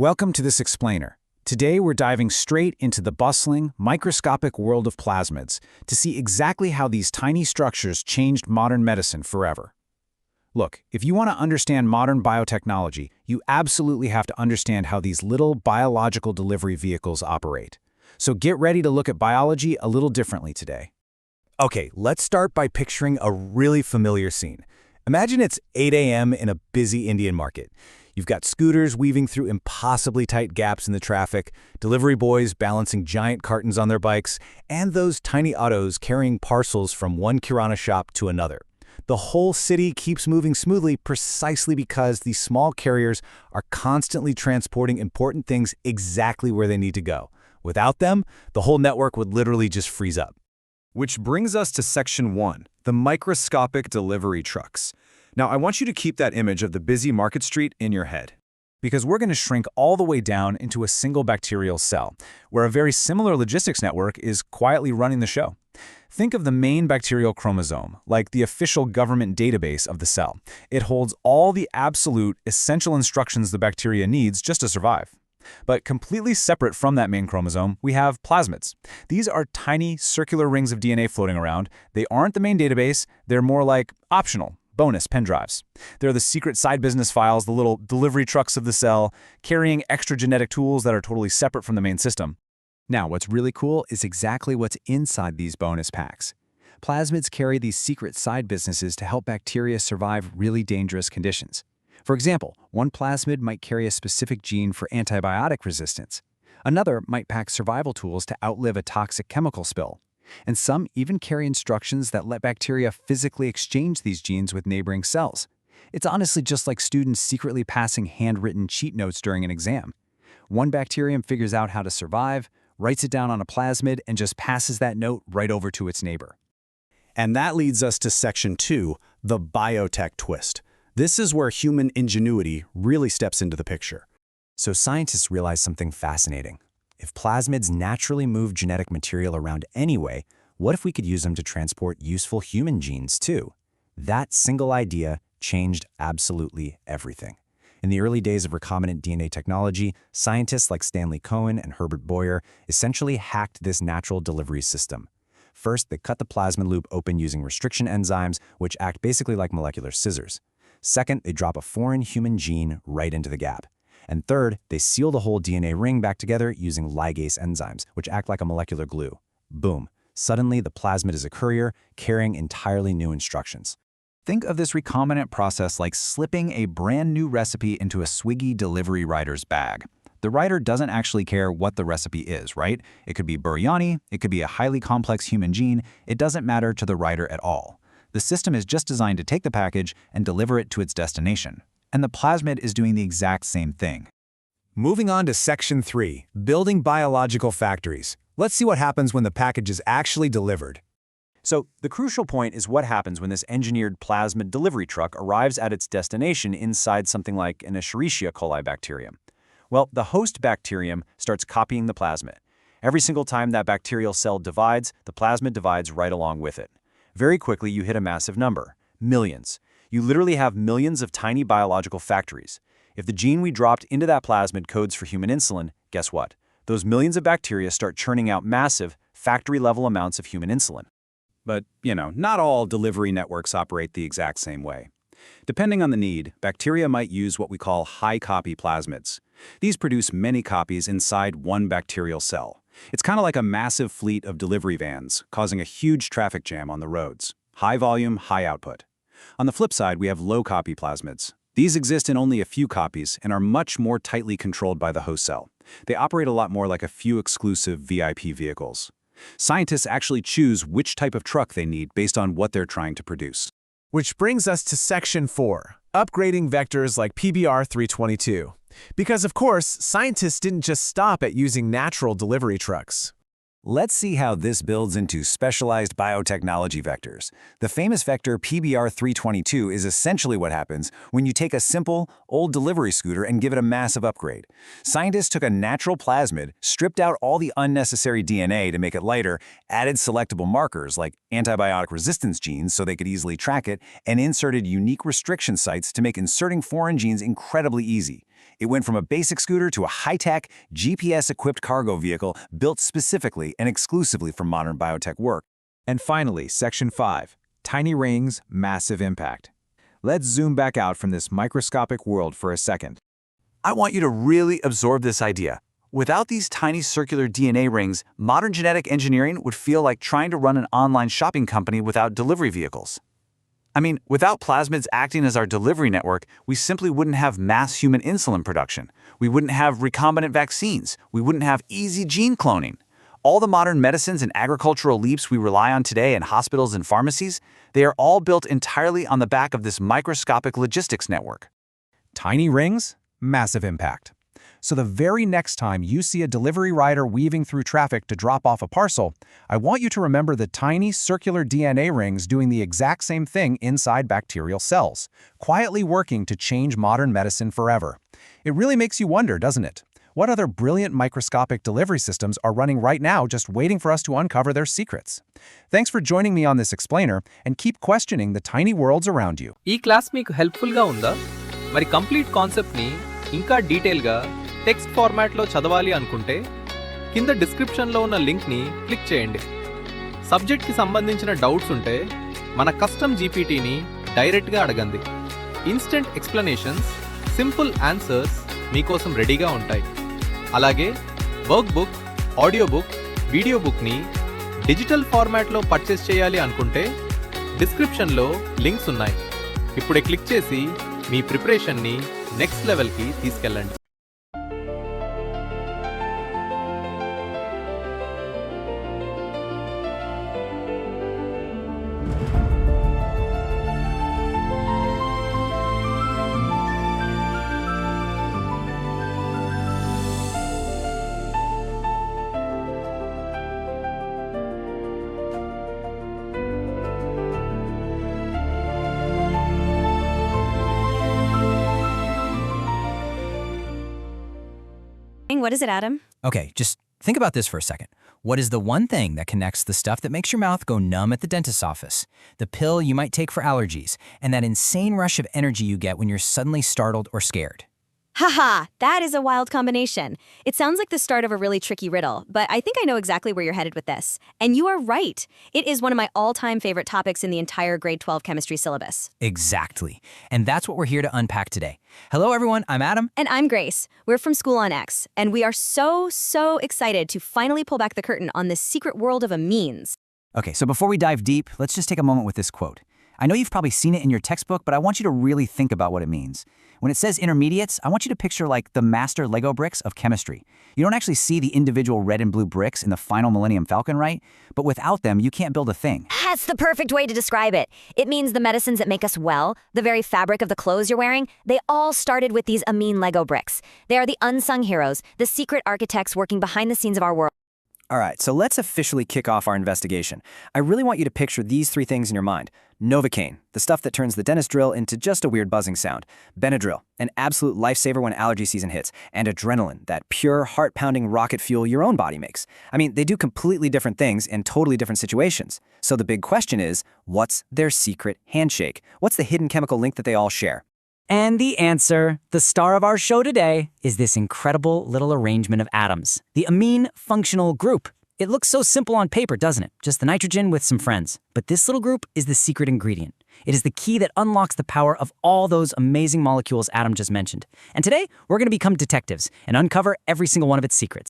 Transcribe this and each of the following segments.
Welcome to this explainer. Today we're diving straight into the bustling, microscopic world of plasmids to see exactly how these tiny structures changed modern medicine forever. Look, if you want to understand modern biotechnology, you absolutely have to understand how these little biological delivery vehicles operate. So get ready to look at biology a little differently today. Okay, let's start by picturing a really familiar scene. Imagine it's 8 a.m. in a busy Indian market. You've got scooters weaving through impossibly tight gaps in the traffic, delivery boys balancing giant cartons on their bikes, and those tiny autos carrying parcels from one kirana shop to another. The whole city keeps moving smoothly precisely because these small carriers are constantly transporting important things exactly where they need to go. Without them, the whole network would literally just freeze up. Which brings us to Section 1, the microscopic delivery trucks. Now, I want you to keep that image of the busy market street in your head. Because we're going to shrink all the way down into a single bacterial cell, where a very similar logistics network is quietly running the show. Think of the main bacterial chromosome, like the official government database of the cell. It holds all the absolute, essential instructions the bacteria needs just to survive. But completely separate from that main chromosome, we have plasmids. These are tiny, circular rings of DNA floating around. They aren't the main database, they're more like optional, bonus pen drives. They're the secret side business files, the little delivery trucks of the cell, carrying extra genetic tools that are totally separate from the main system. Now, what's really cool is exactly what's inside these bonus packs. Plasmids carry these secret side businesses to help bacteria survive really dangerous conditions. For example, one plasmid might carry a specific gene for antibiotic resistance. Another might pack survival tools to outlive a toxic chemical spill. And some even carry instructions that let bacteria physically exchange these genes with neighboring cells. It's honestly just like students secretly passing handwritten cheat notes during an exam. One bacterium figures out how to survive, writes it down on a plasmid, and just passes that note right over to its neighbor. And that leads us to Section 2, the biotech twist. This is where human ingenuity really steps into the picture. So scientists realized something fascinating. If plasmids naturally move genetic material around anyway, what if we could use them to transport useful human genes too? That single idea changed absolutely everything. In the early days of recombinant DNA technology, scientists like Stanley Cohen and Herbert Boyer essentially hacked this natural delivery system. First, they cut the plasmid loop open using restriction enzymes, which act basically like molecular scissors. Second, they drop a foreign human gene right into the gap. And third, they seal the whole DNA ring back together using ligase enzymes, which act like a molecular glue. Boom. Suddenly, the plasmid is a courier carrying entirely new instructions. Think of this recombinant process like slipping a brand new recipe into a Swiggy delivery rider's bag. The rider doesn't actually care what the recipe is, right? It could be biryani, it could be a highly complex human gene, it doesn't matter to the rider at all. The system is just designed to take the package and deliver it to its destination. And the plasmid is doing the exact same thing. Moving on to Section 3, building biological factories. Let's see what happens when the package is actually delivered. So the crucial point is what happens when this engineered plasmid delivery truck arrives at its destination inside something like an Escherichia coli bacterium. Well, the host bacterium starts copying the plasmid. Every single time that bacterial cell divides, the plasmid divides right along with it. Very quickly, you hit a massive number, millions. You literally have millions of tiny biological factories. If the gene we dropped into that plasmid codes for human insulin, guess what? Those millions of bacteria start churning out massive, factory-level amounts of human insulin. But, not all delivery networks operate the exact same way. Depending on the need, bacteria might use what we call high-copy plasmids. These produce many copies inside one bacterial cell. It's kind of like a massive fleet of delivery vans, causing a huge traffic jam on the roads. High volume, high output. On the flip side, we have low-copy plasmids. These exist in only a few copies and are much more tightly controlled by the host cell. They operate a lot more like a few exclusive VIP vehicles. Scientists actually choose which type of truck they need based on what they're trying to produce. Which brings us to Section 4, upgrading vectors like PBR322. Because of course, scientists didn't just stop at using natural delivery trucks. Let's see how this builds into specialized biotechnology vectors. The famous vector PBR322 is essentially what happens when you take a simple, old delivery scooter and give it a massive upgrade. Scientists took a natural plasmid, stripped out all the unnecessary DNA to make it lighter, added selectable markers like antibiotic resistance genes so they could easily track it, and inserted unique restriction sites to make inserting foreign genes incredibly easy. It went from a basic scooter to a high-tech, GPS-equipped cargo vehicle built specifically and exclusively for modern biotech work. And finally, Section 5, Tiny Rings, Massive Impact. Let's zoom back out from this microscopic world for a second. I want you to really absorb this idea. Without these tiny circular DNA rings, modern genetic engineering would feel like trying to run an online shopping company without delivery vehicles. I mean, without plasmids acting as our delivery network, we simply wouldn't have mass human insulin production. We wouldn't have recombinant vaccines. We wouldn't have easy gene cloning. All the modern medicines and agricultural leaps we rely on today in hospitals and pharmacies, they are all built entirely on the back of this microscopic logistics network. Tiny rings, massive impact. So the very next time you see a delivery rider weaving through traffic to drop off a parcel, I want you to remember the tiny circular DNA rings doing the exact same thing inside bacterial cells, quietly working to change modern medicine forever. It really makes you wonder, doesn't it? What other brilliant microscopic delivery systems are running right now just waiting for us to uncover their secrets? Thanks for joining me on this explainer, and keep questioning the tiny worlds around you. ఈ class మీకు హెల్ప్ఫుల్గా ఉందా? మరి complete కాన్సెప్ట్ని ఇంకా డీటెయిల్గా text ఫార్మాట్లో చదవాలి అనుకుంటే కింద డిస్క్రిప్షన్లో ఉన్న లింక్ని క్లిక్ చేయండి. సబ్జెక్ట్కి సంబంధించిన డౌట్స్ ఉంటే మన కస్టమ్ జీపీటీని డైరెక్ట్గా అడగండి. ఇన్స్టెంట్ ఎక్స్ప్లెనేషన్స్, సింపుల్ ఆన్సర్స్ మీకోసం రెడీగా ఉంటాయి. అలాగే work book, audio book, video బుక్ని డిజిటల్ ఫార్మాట్లో పర్చేస్ చేయాలి అనుకుంటే డిస్క్రిప్షన్లో లింక్స్ ఉన్నాయి. ఇప్పుడే క్లిక్ చేసి మీ ప్రిపరేషన్ని నెక్స్ట్ లెవెల్కి తీసుకెళ్ళండి. What is it, Adam? Okay, just think about this for a second. What is the one thing that connects the stuff that makes your mouth go numb at the dentist's office, the pill you might take for allergies, and that insane rush of energy you get when you're suddenly startled or scared? Haha, that is a wild combination. It sounds like the start of a really tricky riddle, but I think I know exactly where you're headed with this. And you are right. It is one of my all-time favorite topics in the entire grade 12 chemistry syllabus. Exactly. And that's what we're here to unpack today. Hello, everyone. I'm Adam. And I'm Grace. We're from School on X, and we are so excited to finally pull back the curtain on this secret world of amines. Okay, so before we dive deep, let's just take a moment with this quote. I know you've probably seen it in your textbook, but I want you to really think about what it means. When it says intermediates, I want you to picture like the master Lego bricks of chemistry. You don't actually see the individual red and blue bricks in the final Millennium Falcon, right? But without them, you can't build a thing. That's the perfect way to describe it. It means the medicines that make us well, the very fabric of the clothes you're wearing, they all started with these amine Lego bricks. They are the unsung heroes, the secret architects working behind the scenes of our world. All right, so let's officially kick off our investigation. I really want you to picture these three things in your mind. Novocaine, the stuff that turns the dentist drill into just a weird buzzing sound. Benadryl, an absolute lifesaver when allergy season hits. And adrenaline, that pure, heart-pounding rocket fuel your own body makes. I mean, they do completely different things in totally different situations. So the big question is, what's their secret handshake? What's the hidden chemical link that they all share? And the answer, the star of our show today, is this incredible little arrangement of atoms, the amine functional group. It looks so simple on paper, doesn't it? Just the nitrogen with some friends. But this little group is the secret ingredient. It is the key that unlocks the power of all those amazing molecules Adam just mentioned. And today, we're going to become detectives and uncover every single one of its secrets.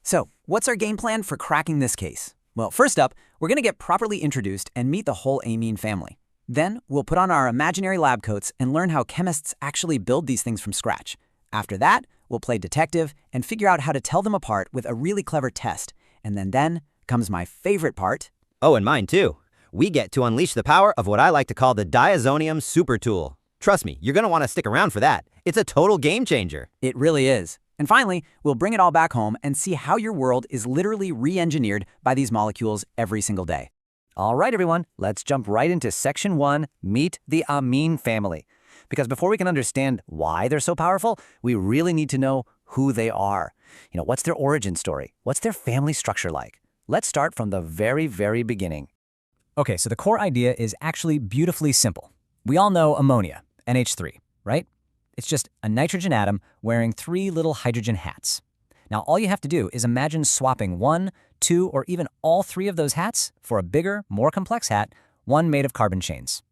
So, what's our game plan for cracking this case? Well, first up, we're going to get properly introduced and meet the whole amine family. Then, we'll put on our imaginary lab coats and learn how chemists actually build these things from scratch. After that, we'll play detective and figure out how to tell them apart with a really clever test. And then comes my favorite part. Oh, and mine too. We get to unleash the power of what I like to call the diazonium super tool. Trust me, you're going to want to stick around for that. It's a total game changer. It really is. And finally, we'll bring it all back home and see how your world is literally re-engineered by these molecules every single day. All right, everyone, let's jump right into Section 1, Meet the Amine Family. Because before we can understand why they're so powerful, we really need to know who they are. You know, what's their origin story? What's their family structure like? Let's start from the very beginning. Okay, so the core idea is actually beautifully simple. We all know ammonia, NH3, right? It's just a nitrogen atom wearing 3 little hydrogen hats. Now, all you have to do is imagine swapping 1, 2, or even all 3 of those hats for a bigger, more complex hat, one made of carbon chains.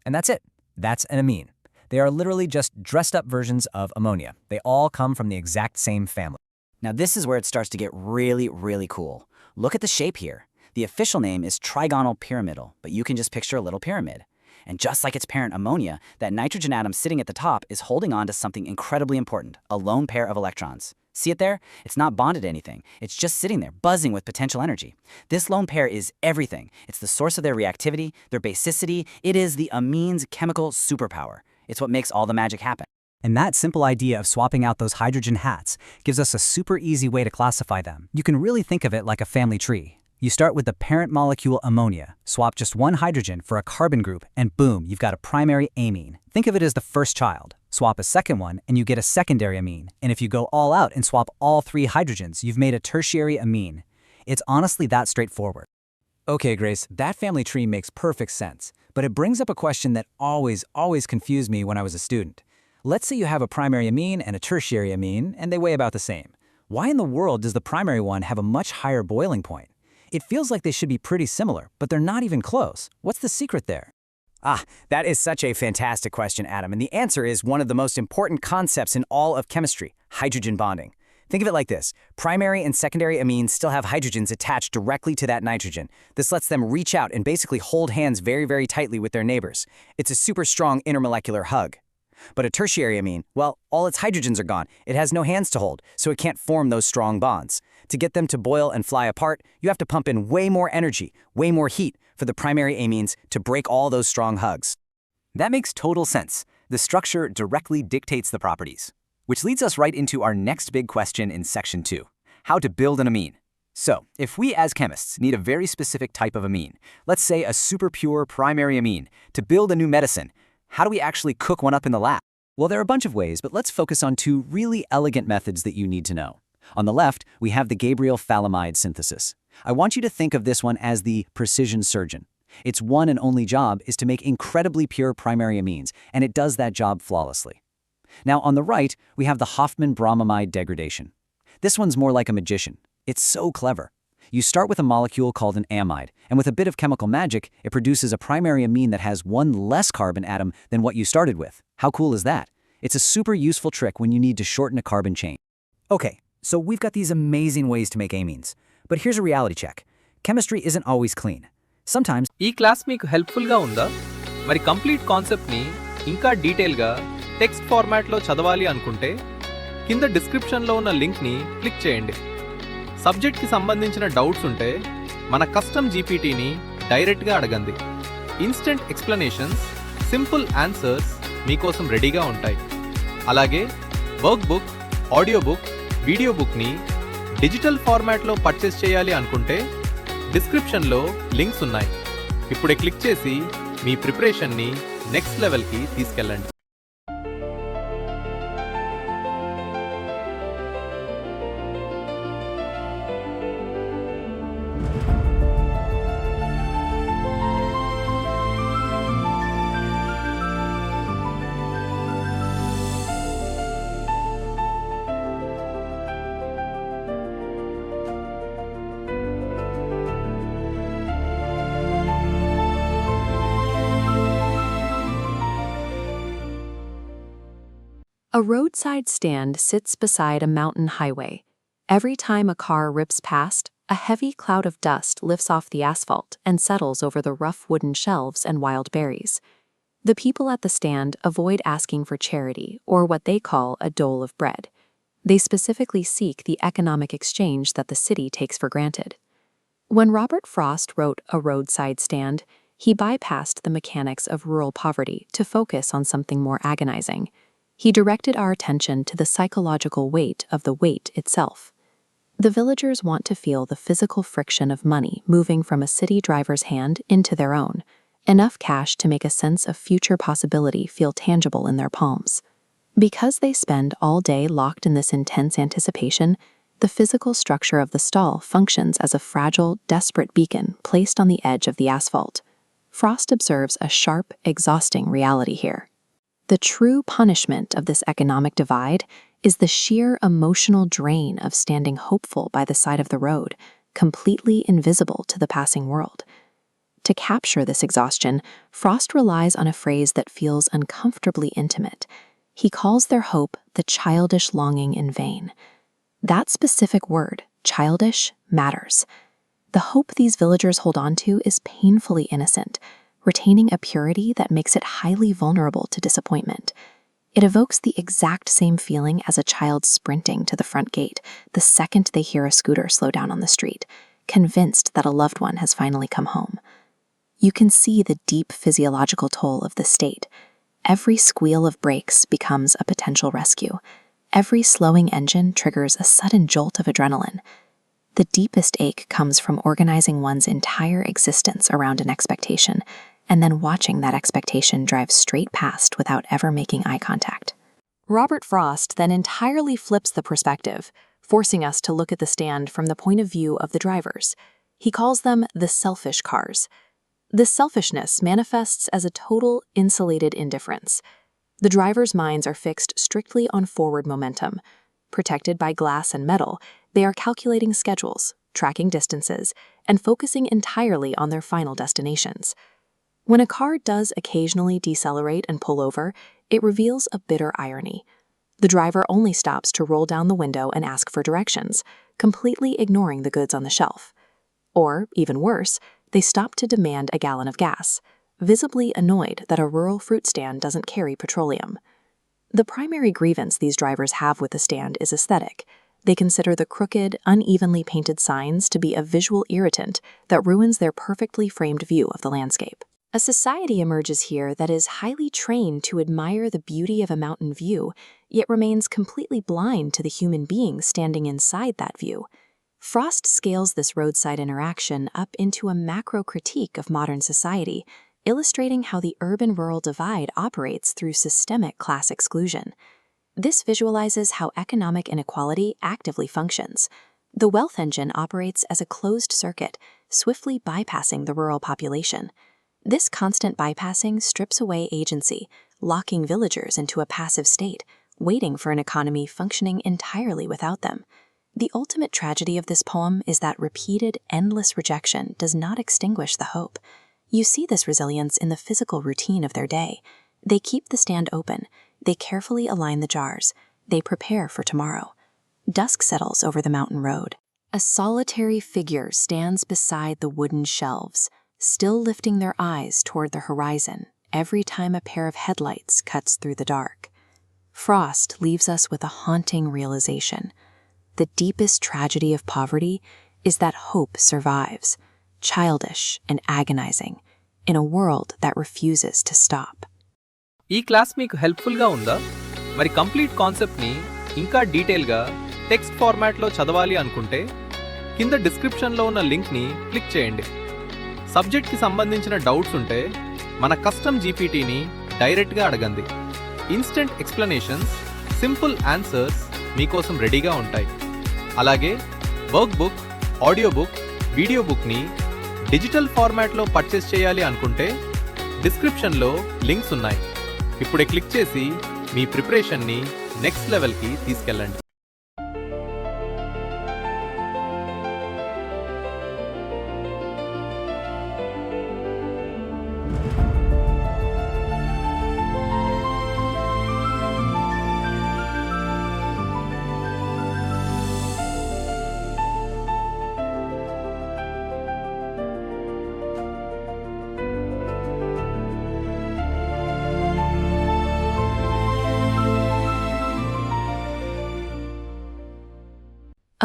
And that's it. That's an amine. They are literally just dressed-up versions of ammonia. They all come from the exact same family. Now this is where it starts to get really, really cool. Look at the shape here. The official name is trigonal pyramidal, but you can just picture a little pyramid. And just like its parent ammonia, that nitrogen atom sitting at the top is holding on to something incredibly important, a lone pair of electrons. See it there? It's not bonded to anything. It's just sitting there, buzzing with potential energy. This lone pair is everything. It's the source of their reactivity, their basicity. It is the amine's chemical superpower. It's what makes all the magic happen. And that simple idea of swapping out those hydrogen hats gives us a super easy way to classify them. You can really think of it like a family tree. You start with the parent molecule ammonia, swap just one hydrogen for a carbon group, and boom, you've got a primary amine. Think of it as the first child. Swap a second one, and you get a secondary amine. And if you go all out and swap all 3 hydrogens, you've made a tertiary amine. It's honestly that straightforward. Okay, Grace, that family tree makes perfect sense, but it brings up a question that always confused me when I was a student. Let's say you have a primary amine and a tertiary amine, and they weigh about the same. Why in the world does the primary one have a much higher boiling point? It feels like they should be pretty similar, but they're not even close. What's the secret there? That is such a fantastic question, Adam, and the answer is one of the most important concepts in all of chemistry, hydrogen bonding. Think of it like this. Primary and secondary amines still have hydrogens attached directly to that nitrogen. This lets them reach out and basically hold hands very, very tightly with their neighbors. It's a super strong intermolecular hug. But a tertiary amine, well, all its hydrogens are gone. It has no hands to hold, so it can't form those strong bonds. To get them to boil and fly apart, you have to pump in way more energy, way more heat for the primary amines to break all those strong hugs. That makes total sense. The structure directly dictates the properties. Which leads us right into our next big question in section 2, how to build an amine. So, if we as chemists need a very specific type of amine, let's say a super pure primary amine, to build a new medicine, how do we actually cook one up in the lab? Well, there are a bunch of ways, but let's focus on 2 really elegant methods that you need to know. On the left, we have the Gabriel phthalimide synthesis. I want you to think of this one as the precision surgeon. Its one and only job is to make incredibly pure primary amines, and it does that job flawlessly. Now, on the right, we have the Hoffman-bromamide degradation. This one's more like a magician. It's so clever. You start with a molecule called an amide, and with a bit of chemical magic, it produces a primary amine that has 1 less carbon atom than what you started with. How cool is that? It's a super useful trick when you need to shorten a carbon chain. Okay, so we've got these amazing ways to make amines. But here's a reality check. Chemistry isn't always clean. Sometimes ఈ class మీకు హెల్ప్ఫుల్గా ఉందా? మరి complete కాన్సెప్ట్ని ఇంకా డీటెయిల్గా text ఫార్మాట్లో చదవాలి అనుకుంటే కింద డిస్క్రిప్షన్లో ఉన్న లింక్ని క్లిక్ చేయండి. సబ్జెక్ట్కి సంబంధించిన డౌట్స్ ఉంటే మన కస్టమ్ జీపీటీని డైరెక్ట్గా అడగండి. ఇన్స్టెంట్ ఎక్స్ప్లెనేషన్స్, సింపుల్ ఆన్సర్స్ మీకోసం రెడీగా ఉంటాయి. అలాగే work book, audio book, video బుక్ని డిజిటల్ ఫార్మాట్లో పర్చేస్ చేయాలి అనుకుంటే డిస్క్రిప్షన్లో లింక్స్ ఉన్నాయి. ఇప్పుడే క్లిక్ చేసి మీ ప్రిపరేషన్ని నెక్స్ట్ లెవెల్కి తీసుకెళ్ళండి. A roadside stand sits beside a mountain highway. Every time a car rips past, a heavy cloud of dust lifts off the asphalt and settles over the rough wooden shelves and wild berries. The people at the stand avoid asking for charity or what they call a dole of bread. They specifically seek the economic exchange that the city takes for granted. When Robert Frost wrote A Roadside Stand, he bypassed the mechanics of rural poverty to focus on something more agonizing. He directed our attention to the psychological weight of the weight itself. The villagers want to feel the physical friction of money moving from a city driver's hand into their own, enough cash to make a sense of future possibility feel tangible in their palms. Because they spend all day locked in this intense anticipation, the physical structure of the stall functions as a fragile, desperate beacon placed on the edge of the asphalt. Frost observes a sharp, exhausting reality here. The true punishment of this economic divide is the sheer emotional drain of standing hopeful by the side of the road, completely invisible to the passing world. To capture this exhaustion, Frost relies on a phrase that feels uncomfortably intimate. He calls their hope the childish longing in vain. That specific word, childish, matters. The hope these villagers hold on to is painfully innocent, retaining a purity that makes it highly vulnerable to disappointment. It evokes the exact same feeling as a child sprinting to the front gate the second they hear a scooter slow down on the street, convinced that a loved one has finally come home. You can see the deep physiological toll of the state. Every squeal of brakes becomes a potential rescue. Every slowing engine triggers a sudden jolt of adrenaline. The deepest ache comes from organizing one's entire existence around an expectation, and then watching that expectation drive straight past without ever making eye contact. Robert Frost then entirely flips the perspective, forcing us to look at the stand from the point of view of the drivers. He calls them the selfish cars. This selfishness manifests as a total insulated indifference. The drivers' minds are fixed strictly on forward momentum. Protected by glass and metal, they are calculating schedules, tracking distances, and focusing entirely on their final destinations. When a car does occasionally decelerate and pull over, it reveals a bitter irony. The driver only stops to roll down the window and ask for directions, completely ignoring the goods on the shelf. Or, even worse, they stop to demand a gallon of gas, visibly annoyed that a rural fruit stand doesn't carry petroleum. The primary grievance these drivers have with the stand is aesthetic. They consider the crooked, unevenly painted signs to be a visual irritant that ruins their perfectly framed view of the landscape. A society emerges here that is highly trained to admire the beauty of a mountain view, yet remains completely blind to the human being standing inside that view. Frost scales this roadside interaction up into a macro critique of modern society, illustrating how the urban-rural divide operates through systemic class exclusion. This visualizes how economic inequality actively functions. The wealth engine operates as a closed circuit, swiftly bypassing the rural population. This constant bypassing strips away agency, locking villagers into a passive state, waiting for an economy functioning entirely without them. The ultimate tragedy of this poem is that repeated, endless rejection does not extinguish the hope. You see this resilience in the physical routine of their day. They keep the stand open, they carefully align the jars, they prepare for tomorrow. Dusk settles over the mountain road. A solitary figure stands beside the wooden shelves, still lifting their eyes toward the horizon every time a pair of headlights cuts through the dark. Frost leaves us with a haunting realization. The deepest tragedy of poverty is that hope survives, childish and agonizing, in a world that refuses to stop. ఈ class మీకు హెల్ప్ఫుల్గా ఉందా? మరి complete కాన్సెప్ట్ని ఇంకా డీటెయిల్గా text ఫార్మాట్లో చదవాలి అనుకుంటే కింద డిస్క్రిప్షన్లో ఉన్న లింక్ని క్లిక్ చేయండి. సబ్జెక్ట్కి సంబంధించిన డౌట్స్ ఉంటే మన కస్టమ్ జీపీటీని డైరెక్ట్గా అడగండి. ఇన్స్టెంట్ ఎక్స్ప్లెనేషన్స్, సింపుల్ ఆన్సర్స్ మీకోసం రెడీగా ఉంటాయి. అలాగే work book, audio book, video బుక్ని డిజిటల్ ఫార్మాట్లో పర్చేస్ చేయాలి అనుకుంటే డిస్క్రిప్షన్లో లింక్స్ ఉన్నాయి. ఇప్పుడే క్లిక్ చేసి మీ ప్రిపరేషన్ని నెక్స్ట్ లెవెల్కి తీసుకెళ్ళండి.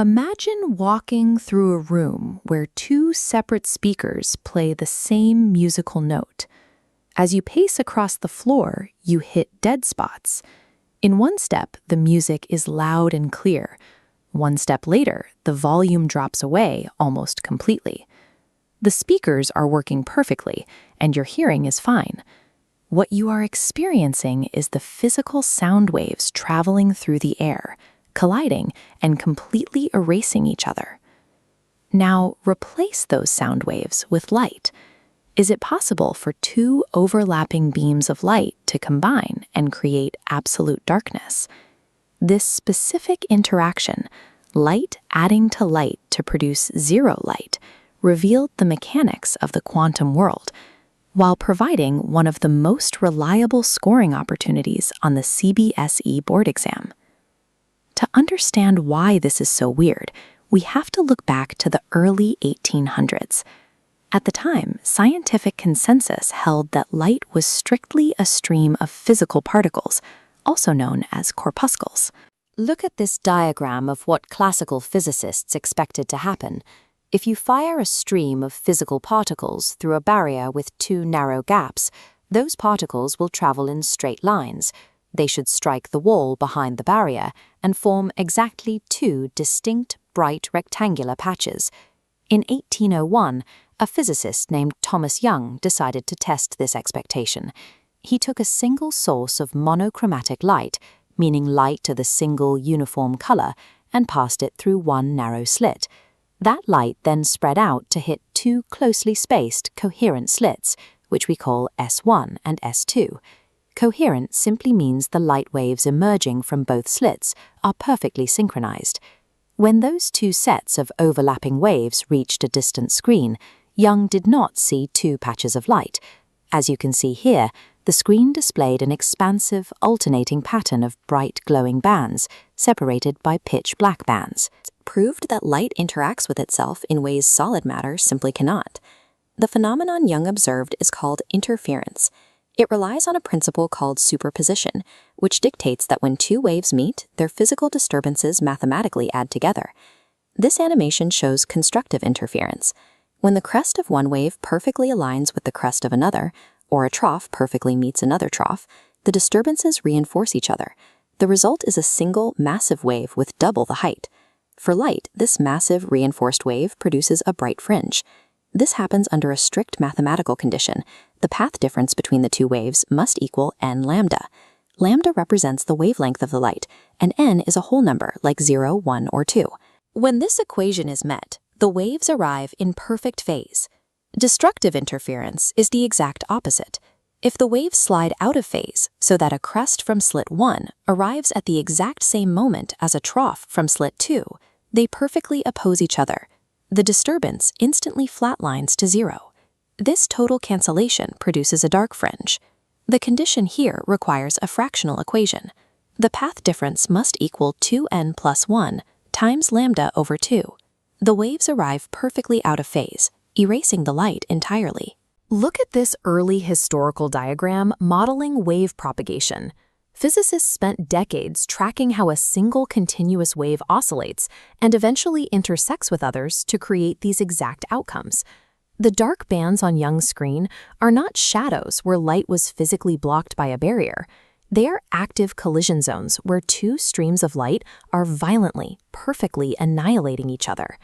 Imagine walking through a room where two separate speakers play the same musical note. As you pace across the floor, you hit dead spots. In one step, the music is loud and clear. One step later, the volume drops away almost completely. The speakers are working perfectly, and your hearing is fine. What you are experiencing is the physical sound waves traveling through the air, colliding and completely erasing each other. Now replace those sound waves with light. Is it possible for two overlapping beams of light to combine and create absolute darkness? This specific interaction, light adding to light to produce zero light, revealed the mechanics of the quantum world, while providing one of the most reliable scoring opportunities on the CBSE board exam. To understand why this is so weird, we have to look back to the early 1800s. At the time, scientific consensus held that light was strictly a stream of physical particles, also known as corpuscles. Look at this diagram of what classical physicists expected to happen. If you fire a stream of physical particles through a barrier with two narrow gaps, those particles will travel in straight lines. They should strike the wall behind the barrier and form exactly two distinct, bright rectangular patches. In 1801, a physicist named Thomas Young decided to test this expectation. He took a single source of monochromatic light, meaning light of the single uniform color, and passed it through one narrow slit. That light then spread out to hit two closely spaced, coherent slits, which we call S1 and S2. Coherent simply means the light waves emerging from both slits are perfectly synchronized. When those two sets of overlapping waves reached a distant screen, Young did not see two patches of light. As you can see here, the screen displayed an expansive, alternating pattern of bright glowing bands, separated by pitch black bands. Proved that light interacts with itself in ways solid matter simply cannot. The phenomenon Young observed is called interference. It relies on a principle called superposition, which dictates that when two waves meet, their physical disturbances mathematically add together. This animation shows constructive interference. When the crest of one wave perfectly aligns with the crest of another, or a trough perfectly meets another trough, the disturbances reinforce each other. The result is a single, massive wave with double the height. For light, this massive, reinforced wave produces a bright fringe. This happens under a strict mathematical condition. The path difference between the two waves must equal n lambda. Lambda represents the wavelength of the light, and n is a whole number like 0, 1, or 2. When this equation is met, the waves arrive in perfect phase. Destructive interference is the exact opposite. If the waves slide out of phase so that a crest from slit 1 arrives at the exact same moment as a trough from slit 2, they perfectly oppose each other. The disturbance instantly flatlines to 0. This total cancellation produces a dark fringe. The condition here requires a fractional equation. The path difference must equal 2n plus 1 times lambda over 2. The waves arrive perfectly out of phase, erasing the light entirely. Look at this early historical diagram modeling wave propagation. Physicists spent decades tracking how a single continuous wave oscillates and eventually intersects with others to create these exact outcomes. The dark bands on Young's screen are not shadows where light was physically blocked by a barrier. They are active collision zones where two streams of light are violently, perfectly annihilating each other.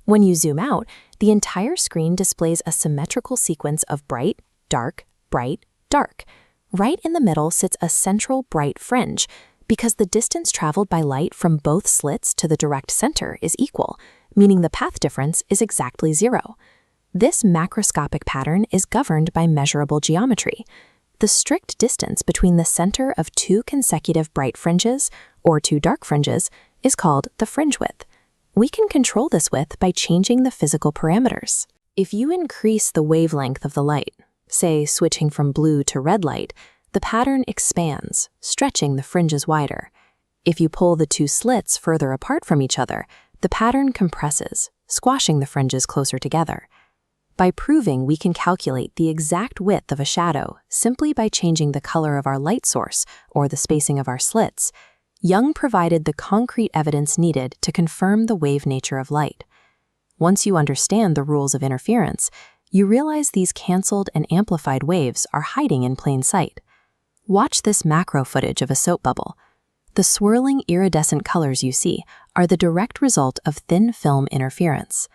When you zoom out, the entire screen displays a symmetrical sequence of bright, dark, bright, dark. Right in the middle sits a central bright fringe, because the distance traveled by light from both slits to the direct center is equal, meaning the path difference is exactly 0. This macroscopic pattern is governed by measurable geometry. The strict distance between the center of two consecutive bright fringes, or two dark fringes, is called the fringe width. We can control this width by changing the physical parameters. If you increase the wavelength of the light, say switching from blue to red light, the pattern expands, stretching the fringes wider. If you pull the two slits further apart from each other, the pattern compresses, squashing the fringes closer together. By proving we can calculate the exact width of a shadow simply by changing the color of our light source or the spacing of our slits, Young provided the concrete evidence needed to confirm the wave nature of light. Once you understand the rules of interference, you realize these canceled and amplified waves are hiding in plain sight. Watch this macro footage of a soap bubble. The swirling iridescent colors you see are the direct result of thin film interference.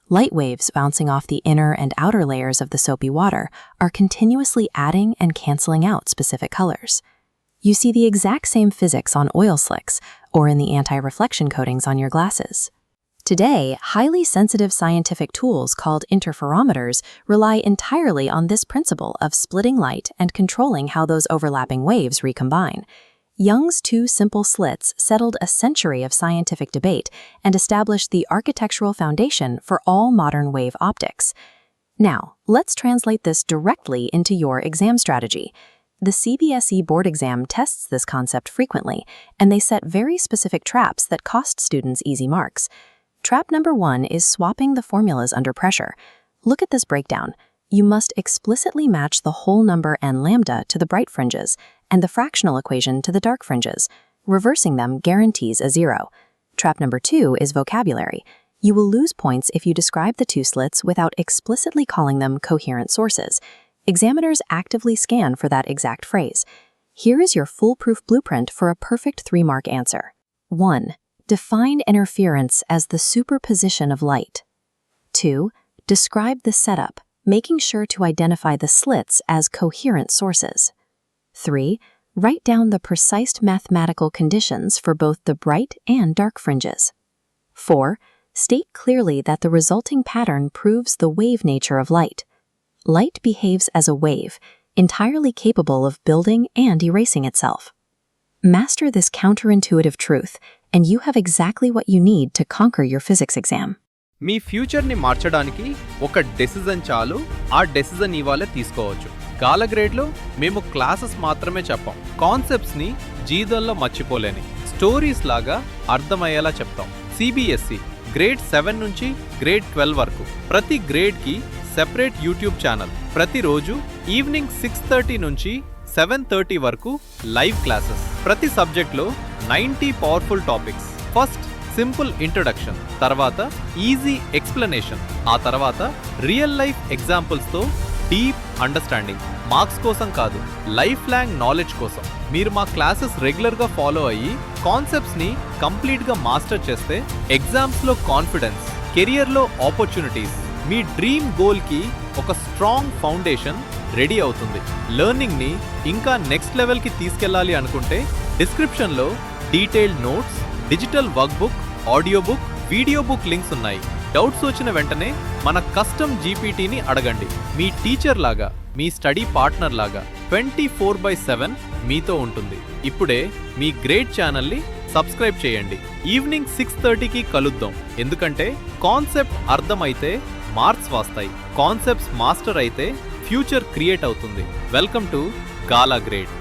Light waves bouncing off the inner and outer layers of the soapy water are continuously adding and canceling out specific colors. You see the exact same physics on oil slicks or in the anti-reflection coatings on your glasses. Today, highly sensitive scientific tools called interferometers rely entirely on this principle of splitting light and controlling how those overlapping waves recombine. Young's two simple slits settled a century of scientific debate and established the architectural foundation for all modern wave optics. Now, let's translate this directly into your exam strategy. The CBSE board exam tests this concept frequently, and they set very specific traps that cost students easy marks. Trap number 1 is swapping the formulas under pressure. Look at this breakdown. You must explicitly match the whole number n lambda to the bright fringes and the fractional equation to the dark fringes. Reversing them guarantees a 0. Trap number 2 is vocabulary. You will lose points if you describe the two slits without explicitly calling them coherent sources. Examiners actively scan for that exact phrase. Here is your foolproof blueprint for a perfect 3-mark answer. 1. Define interference as the superposition of light. 2. Describe the setup, making sure to identify the slits as coherent sources. 3. Write down the precise mathematical conditions for both the bright and dark fringes. 4. State clearly that the resulting pattern proves the wave nature of light. Light behaves as a wave, entirely capable of building and erasing itself. Master this counterintuitive truth, and you have exactly what you need to conquer your physics exam. మీ ఫ్యూచర్ని మార్చడానికి ఒక decision చాలు, ఆ decision ఇవాళే తీసుకోవచ్చు. గాలా గ్రేడ్లో మేము classes మాత్రమే చెప్పాం. కాన్సెప్ట్స్ని జీవితంలో మర్చిపోలేని స్టోరీస్ లాగా అర్థమయ్యేలా చెప్తాం. CBSE గ్రేడ్ 7 నుంచి గ్రేడ్ 12 వరకు ప్రతి గ్రేడ్కి సెపరేట్ యూట్యూబ్ ఛానల్. ప్రతిరోజు ఈవినింగ్ 6:30 నుంచి 7:30 వరకు లైవ్ క్లాసెస్. ప్రతి సబ్జెక్ట్లో 90 powerful topics. First simple introduction, తర్వాత ఈజీ ఎక్స్ప్లెనేషన్, ఆ తర్వాత రియల్ లైఫ్ ఎగ్జాంపుల్స్తో డీప్ అండర్స్టాండింగ్. మార్క్స్ కోసం కాదు, లైఫ్ లాంగ్ నాలెడ్జ్ కోసం. మీరు మా క్లాసెస్ రెగ్యులర్గా ఫాలో అయ్యి కాన్సెప్ట్స్ని కంప్లీట్గా మాస్టర్ చేస్తే ఎగ్జామ్స్లో కాన్ఫిడెన్స్, కెరియర్లో ఆపర్చునిటీస్, మీ డ్రీమ్ గోల్కి ఒక స్ట్రాంగ్ ఫౌండేషన్ రెడీ అవుతుంది. లెర్నింగ్ని ఇంకా నెక్స్ట్ లెవెల్కి తీసుకెళ్లాలి అనుకుంటే డిస్క్రిప్షన్లో detailed notes, digital work book, audio book, video book links ఉన్నాయి. డౌట్స్ వచ్చిన వెంటనే మన కస్టమ్ జీపీటీని అడగండి. మీ టీచర్ లాగా, మీ స్టడీ పార్ట్నర్ లాగా 24/7 మీతో ఉంటుంది. ఇప్పుడే మీ గ్రేడ్ ఛానల్ని సబ్స్క్రైబ్ చేయండి. ఈవినింగ్ 6:30కి కలుద్దాం. ఎందుకంటే కాన్సెప్ట్ అర్థమైతే మార్క్స్ వస్తాయి. కాన్సెప్ట్స్ మాస్టర్ అయితే ఫ్యూచర్ క్రియేట్ అవుతుంది. Welcome to gala grade.